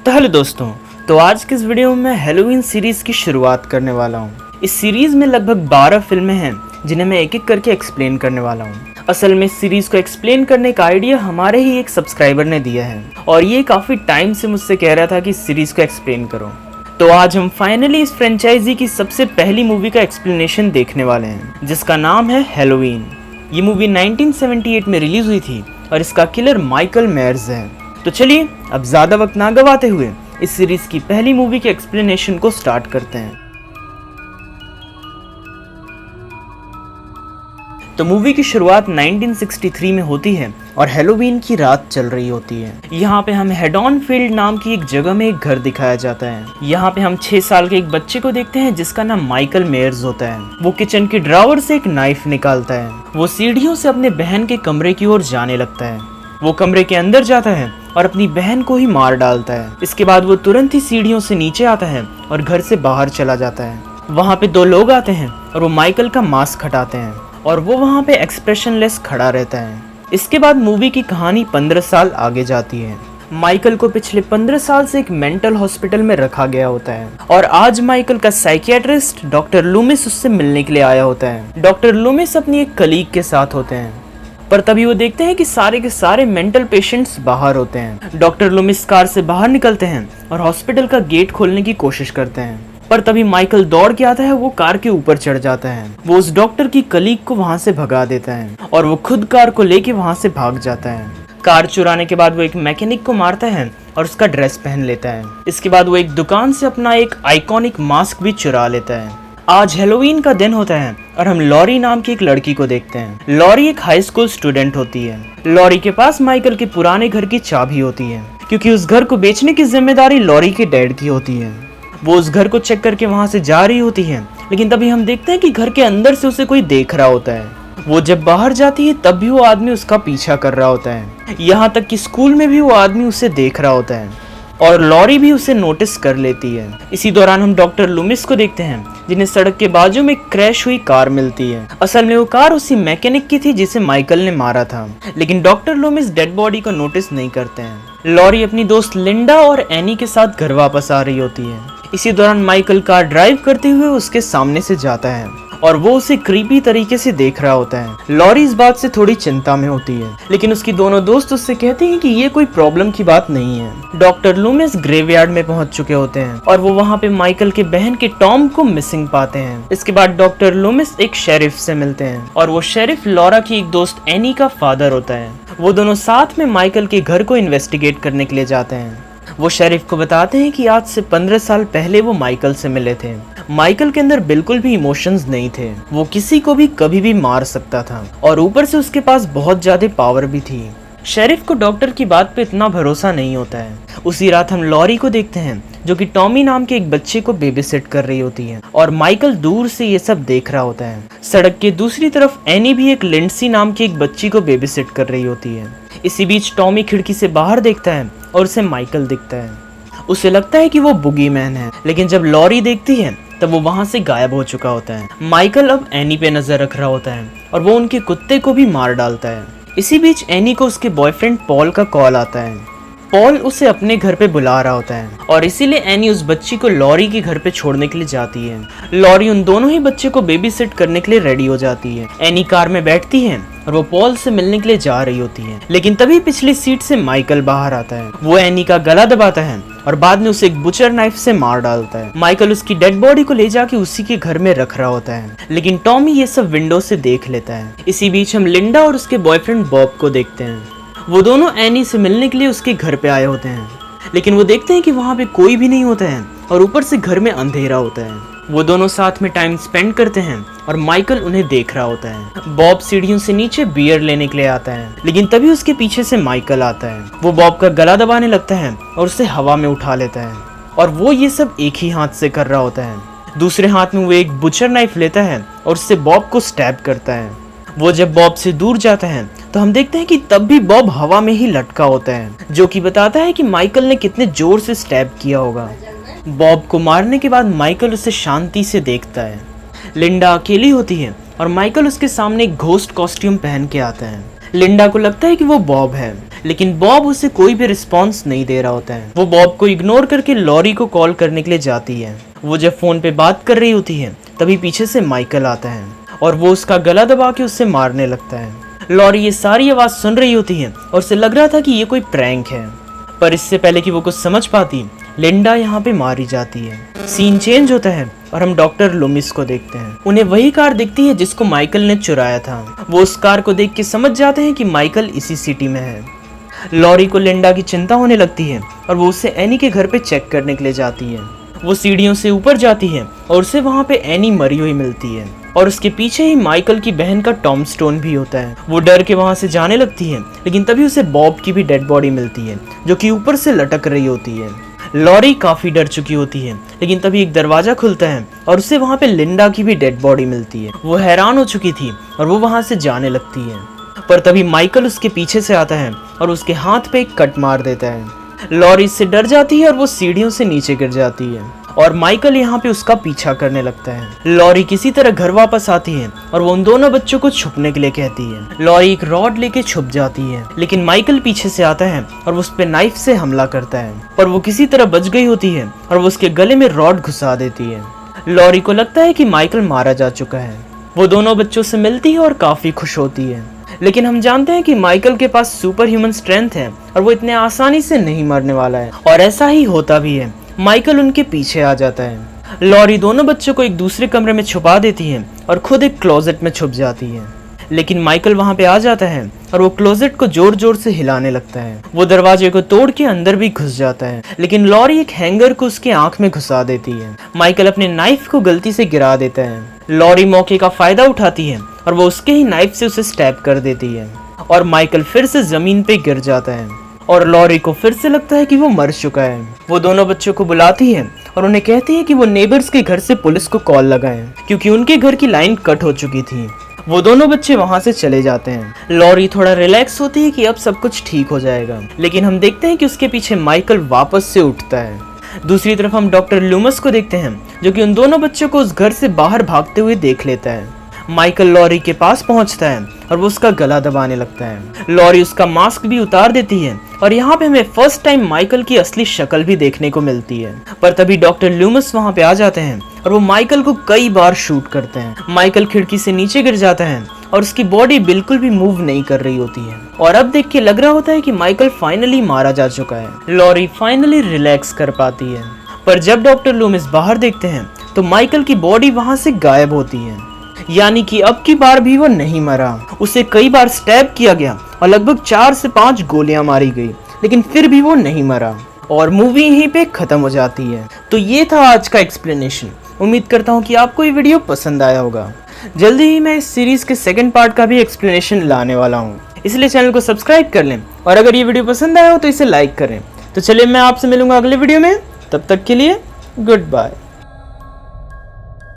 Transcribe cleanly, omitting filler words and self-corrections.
तो हेलो दोस्तों, तो आज के इस वीडियो में मैं हैलोवीन सीरीज़ की शुरुआत करने वाला हूँ। इस सीरीज़ में लगभग 12 फिल्में हैं जिन्हें मैं एक एक करके एक्सप्लेन करने वाला हूँ। असल में इस सीरीज़ को एक्सप्लेन करने का आइडिया हमारे ही एक सब्सक्राइबर ने दिया है और ये काफ़ी टाइम से मुझसे कह रहा था कि इस सीरीज़ को एक्सप्लेन करो। तो आज हम फाइनली इस फ्रेंचाइजी की सबसे पहली मूवी का एक्सप्लेनेशन देखने वाले हैं, जिसका नाम है हैलोवीन। ये मूवी 1978 में रिलीज हुई थी और इसका किलर माइकल मेयर्स है। तो चलिए अब ज़्यादा वक्त ना गवाते हुए इस सीरीज़ की पहली मूवी के एक्सप्लेनेशन को स्टार्ट करते हैं। तो मूवी की शुरुआत 1963 में होती है और हैलोवीन की रात चल रही होती है। यहाँ पे हमें हेडॉनफील्ड नाम की एक जगह में एक घर दिखाया जाता है। यहाँ पे हम 6 साल के एक बच्चे को देखते हैं जिसका नाम माइकल मेयर्स होता है। वो किचन की ड्रॉवर से एक नाइफ निकालता है। वो सीढ़ियों से अपने बहन के कमरे की ओर जाने लगता है। वो कमरे के अंदर जाता है और अपनी बहन को ही मार डालता है। इसके बाद वो तुरंत ही सीढ़ियों से नीचे आता है और घर से बाहर चला जाता है। वहाँ पे 2 लोग आते हैं और वो माइकल का मास्क हटाते हैं और वो वहाँ पे एक्सप्रेशनलेस खड़ा रहता है। इसके बाद मूवी की कहानी 15 साल आगे जाती है। माइकल को पिछले 15 साल से एक मेंटल हॉस्पिटल में रखा गया होता है और आज माइकल का साइकियाट्रिस्ट डॉक्टर लूमिस उससे मिलने के लिए आया होता है। डॉक्टर लूमिस अपनी एक कलीग के साथ होते हैं, पर तभी वो देखते हैं कि सारे के सारे मेंटल पेशेंट्स बाहर होते हैं। डॉक्टर लूमिस कार से बाहर निकलते हैं और हॉस्पिटल का गेट खोलने की कोशिश करते हैं, पर तभी माइकल दौड़ के आता है। वो कार के ऊपर चढ़ जाता है। वो उस डॉक्टर की कलीग को वहां से भगा देता है और वो खुद कार को लेके वहां से भाग जाता है। कार चुराने के बाद वो एक मैकेनिक को मारता है और उसका ड्रेस पहन लेता है। इसके बाद वो एक दुकान से अपना एक आइकॉनिक मास्क भी चुरा लेता है। आज हैलोवीन का दिन होता है और हम लॉरी नाम की एक लड़की को देखते हैं। लॉरी एक हाई स्कूल स्टूडेंट होती है। लॉरी के पास माइकल के पुराने घर की चाबी होती है, क्योंकि उस घर को बेचने की जिम्मेदारी लॉरी के डैड की होती है। वो उस घर को चेक करके वहां से जा रही होती है, लेकिन तभी हम देखते हैं कि घर के अंदर से उसे कोई देख रहा होता है। वो जब बाहर जाती है तब भी वो आदमी उसका पीछा कर रहा होता है। यहाँ तक कि स्कूल में भी वो आदमी उसे देख रहा होता है और लॉरी भी उसे नोटिस कर लेती है। इसी दौरान हम डॉक्टर लूमिस को देखते हैं, जिन्हें सड़क के बाजू में क्रैश हुई कार मिलती है। असल में वो कार उसी मैकेनिक की थी जिसे माइकल ने मारा था, लेकिन डॉक्टर लूमिस डेड बॉडी को नोटिस नहीं करते हैं। लॉरी अपनी दोस्त लिंडा और एनी के साथ घर वापस आ रही होती है। इसी दौरान माइकल कार ड्राइव करते हुए उसके सामने से जाता है और वो उसे क्रीपी तरीके से देख रहा होता है। लॉरी इस बात से थोड़ी चिंता में होती है, लेकिन उसकी दोनों दोस्त उससे कहते हैं कि ये कोई प्रॉब्लम की बात नहीं है। डॉक्टर लूमिस ग्रेवयार्ड में पहुंच चुके होते हैं और वो वहां पे माइकल के बहन के टॉम को मिसिंग पाते हैं। इसके बाद डॉक्टर लूमिस एक शेरिफ से मिलते हैं और वो शेरिफ लॉरा की एक दोस्त एनी का फादर होता है। वो दोनों साथ में माइकल के घर को इन्वेस्टिगेट करने के लिए जाते हैं। वो शेरिफ को बताते हैं कि आज से 15 साल पहले वो माइकल से मिले थे। माइकल के अंदर बिल्कुल भी इमोशंस नहीं थे। वो किसी को भी कभी भी मार सकता था और ऊपर से उसके पास बहुत ज्यादा पावर भी थी। शेरिफ को डॉक्टर की बात पे इतना भरोसा नहीं होता है। उसी रात हम लॉरी को देखते हैं, जो कि टॉमी नाम के एक बच्चे को बेबीसिट कर रही होती है और माइकल दूर से ये सब देख रहा होता है। सड़क के दूसरी तरफ एनी भी एक लिंडसी नाम की एक बच्ची को बेबीसिट कर रही होती है। इसी बीच टॉमी खिड़की से बाहर देखता है और उसे माइकल दिखता है। उसे लगता है कि वो बुगी मैन है, लेकिन जब लॉरी देखती है तब वो वहां से गायब हो चुका होता है। माइकल अब एनी पे नजर रख रहा होता है और वो उनके कुत्ते को भी मार डालता है। इसी बीच एनी को उसके बॉयफ्रेंड पॉल का कॉल आता है। पॉल उसे अपने घर पे बुला रहा होता है और इसीलिए एनी उस बच्ची को लॉरी के घर पे छोड़ने के लिए जाती है। लॉरी उन दोनों ही बच्चे को बेबी सिट करने के लिए रेडी हो जाती है। एनी कार में बैठती है और वो पॉल से मिलने के लिए जा रही होती है, लेकिन तभी पिछली सीट से माइकल बाहर आता है। वो एनी का गला दबाता है और बाद में उसे एक बुचर नाइफ से मार डालता है। माइकल उसकी डेड बॉडी को ले जाके उसी के घर में रख रहा होता है, लेकिन टॉमी ये सब विंडो से देख लेता है। इसी बीच हम लिंडा और उसके बॉयफ्रेंड बॉब को देखते हैं। वो दोनों एनी से मिलने के लिए उसके घर पे आए होते हैं, लेकिन वो देखते हैं कि वहाँ पे कोई भी नहीं होता है और ऊपर से घर में अंधेरा होता है। वो दोनों साथ में टाइम स्पेंड करते हैं और माइकल उन्हें देख रहा होता है। बॉब सीढ़ियों से नीचे बियर लेने के लिए आता है, लेकिन तभी उसके पीछे से माइकल आता है। वो बॉब का गला दबाने लगता है और उसे हवा में उठा लेता है और वो ये सब एक ही हाथ से कर रहा होता है। दूसरे हाथ में वो एक बुचर नाइफ लेता है और उससे बॉब को स्टैब करता है। वो जब बॉब से दूर जाता है तो हम देखते हैं कि तब भी बॉब हवा में ही लटका होता है, जो कि बताता है कि माइकल ने कितने जोर से स्टैब किया होगा। बॉब को मारने के बाद माइकल उसे शांति से देखता है। लिंडा अकेली होती है और माइकल उसके सामने एक घोस्ट कॉस्ट्यूम पहन के आता है, लिंडा को लगता है कि वो बॉब है, लेकिन बॉब उसे कोई भी रिस्पॉन्स नहीं दे रहा होता है। वो बॉब को इग्नोर करके लॉरी को कॉल करने के लिए जाती है। वो जब फोन पे बात कर रही होती है तभी पीछे से माइकल आता है और वो उसका गला दबा के उससे मारने लगता है। लॉरी ये सारी आवाज सुन रही होती है और उसे लग रहा था कि ये कोई प्रैंक है, पर इससे पहले कि वो कुछ समझ पाती लिंडा यहाँ पे मारी जाती है। सीन चेंज होता है और हम डॉक्टर लूमिस को देखते हैं। उन्हें वही कार दिखती है जिसको माइकल ने चुराया था। वो उस कार को देख के समझ जाते हैं कि माइकल इसी सिटी में है। लॉरी को लिंडा की चिंता होने लगती है और वो उसे एनी के घर पे चेक करने के लिए जाती है। वो सीढ़ियों से ऊपर जाती है और उसे वहाँ पे एनी मरी हुई मिलती है और उसके पीछे ही माइकल की बहन का टॉम स्टोन भी होता है। वो डर के वहाँ से जाने लगती है, लेकिन तभी उसे बॉब की भी डेड बॉडी मिलती है जो कि ऊपर से लटक रही होती है। लॉरी काफी डर चुकी होती है, लेकिन तभी एक दरवाजा खुलता है और उसे वहाँ पे लिंडा की भी डेड बॉडी मिलती है। वो हैरान हो चुकी थी और वो वहाँ से जाने लगती है, पर तभी माइकल उसके पीछे से आता है और उसके हाथ पे एक कट मार देता है। लॉरी इससे डर जाती है और वो सीढ़ियों से नीचे गिर जाती है और माइकल यहाँ पे उसका पीछा करने लगता है। लॉरी किसी तरह घर वापस आती है और वो उन दोनों बच्चों को छुपने के लिए कहती है। लॉरी एक रॉड लेके छुप जाती है, लेकिन माइकल पीछे से आता है और वो उस पे नाइफ से हमला करता है, पर वो किसी तरह बच गई होती है और वो उसके गले में रॉड घुसा देती है। लॉरी को लगता है कि माइकल मारा जा चुका है। वो दोनों बच्चों से मिलती है और काफी खुश होती है, लेकिन हम जानते हैं कि माइकल के पास सुपर ह्यूमन स्ट्रेंथ है और वो इतने आसानी से नहीं मरने वाला है, और ऐसा ही होता भी है। माइकल उनके पीछे आ जाता है। लॉरी दोनों बच्चों को एक दूसरे कमरे में छुपा देती है और खुद एक क्लोजेट में छुप जाती है, लेकिन माइकल वहां पे आ जाता है और वो क्लोजेट को जोर जोर से हिलाने लगता है। वो दरवाजे को तोड़ के अंदर भी घुस जाता है, लेकिन लॉरी एक हैंगर को उसके आंख में घुसा देती है। माइकल अपने नाइफ को गलती से गिरा देता है। लॉरी मौके का फायदा उठाती है और वो उसके ही नाइफ से उसे स्टैब कर देती है और माइकल फिर से जमीन पे गिर जाता है और लॉरी को फिर से लगता है कि वो मर चुका है। वो दोनों बच्चों को बुलाती है और उन्हें कहती है कि वो नेबर्स के घर से पुलिस को कॉल लगाएं, क्योंकि उनके घर की लाइन कट हो चुकी थी। वो दोनों बच्चे वहां से चले जाते हैं। लॉरी थोड़ा रिलैक्स होती है कि अब सब कुछ ठीक हो जाएगा, लेकिन हम देखते हैं कि उसके पीछे माइकल वापस से उठता है। दूसरी तरफ हम डॉक्टर लूमस को देखते हैं, जो कि उन दोनों बच्चों को उस घर से बाहर भागते हुए देख लेता है। माइकल लॉरी के पास पहुंचता है और वो उसका गला दबाने लगता है। लॉरी उसका मास्क भी उतार देती है और यहाँ पे हमें फर्स्ट टाइम माइकल की असली शक्ल भी देखने को मिलती है, पर तभी डॉक्टर लूमस वहाँ पे आ जाते हैं और वो माइकल को कई बार शूट करते हैं। माइकल खिड़की से नीचे गिर जाता है और उसकी बॉडी बिल्कुल भी मूव नहीं कर रही होती है, और अब देख के लग रहा होता है कि माइकल फाइनली मारा जा चुका है। लॉरी फाइनली रिलैक्स कर पाती है, पर जब डॉक्टर लूमिस बाहर देखते हैं तो माइकल की बॉडी वहां से गायब होती है, यानी कि अब की बार भी वो नहीं मरा। उसे कई बार स्टैब किया गया और लगभग 4 से 5 गोलियां मारी गई, लेकिन फिर भी वो नहीं मरा और मूवी यहीं पे खत्म हो जाती है। तो ये था आज का एक्सप्लेनेशन। उम्मीद करता हूँ कि आपको ये वीडियो पसंद आया होगा। जल्दी ही मैं इस सीरीज के सेकंड पार्ट का भी एक्सप्लेनेशन लाने वाला हूँ, इसलिए चैनल को सब्सक्राइब कर लें और अगर ये वीडियो पसंद आया हो तो इसे लाइक करें। तो चलिए मैं आपसे मिलूंगा अगले वीडियो में, तब तक के लिए गुड बाय।